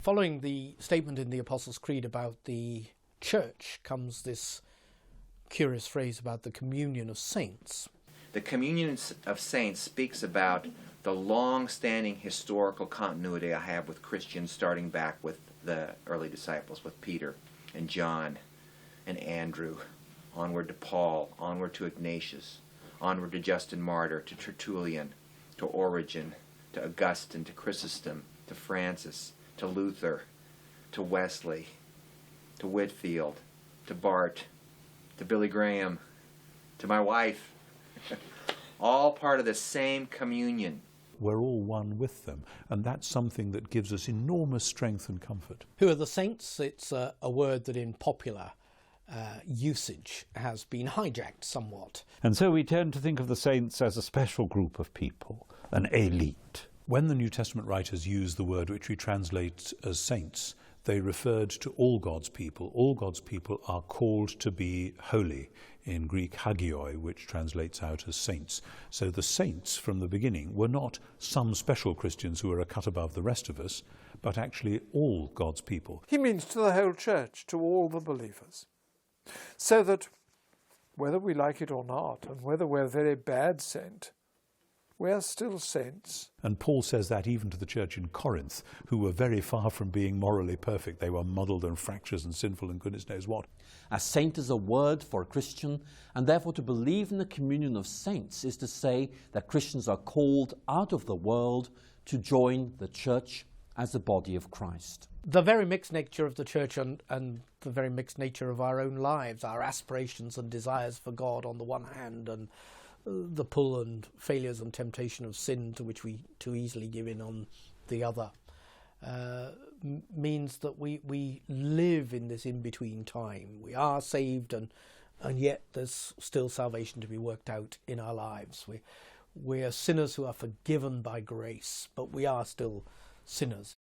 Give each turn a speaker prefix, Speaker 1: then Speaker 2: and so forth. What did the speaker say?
Speaker 1: Following the statement in the Apostles' Creed about the church comes this curious phrase about the communion of saints.
Speaker 2: The communion of saints speaks about the long-standing historical continuity I have with Christians, starting back with the early disciples, with Peter and John and Andrew, onward to Paul, onward to Ignatius, onward to Justin Martyr, to Tertullian, to Origen, to Augustine, to Chrysostom, to Francis, to Luther, to Wesley, to Whitfield, to Bart, to Billy Graham, to my wife. All part of the same communion.
Speaker 3: We're all one with them, and that's something that gives us enormous strength and comfort.
Speaker 1: Who are the saints? It's a word that in popular usage has been hijacked somewhat.
Speaker 4: And so we tend to think of the saints as a special group of people, an elite.
Speaker 3: When the New Testament writers use the word which we translate as saints, they referred to all God's people. All God's people are called to be holy, in Greek hagioi, which translates out as saints. So the saints from the beginning were not some special Christians who are a cut above the rest of us, but actually all God's people.
Speaker 5: He means to the whole church, to all the believers. So that whether we like it or not, and whether we're a very bad saint, we're still saints.
Speaker 3: And Paul says that even to the church in Corinth, who were very far from being morally perfect. They were muddled and fractious and sinful and goodness knows what.
Speaker 6: A saint is a word for a Christian, and therefore to believe in the communion of saints is to say that Christians are called out of the world to join the church as the body of Christ.
Speaker 1: The very mixed nature of the church and the very mixed nature of our own lives, our aspirations and desires for God on the one hand, and the pull and failures and temptation of sin to which we too easily give in on the other, means that we live in this in-between time. We are saved and yet there's still salvation to be worked out in our lives. We are sinners who are forgiven by grace, but we are still sinners.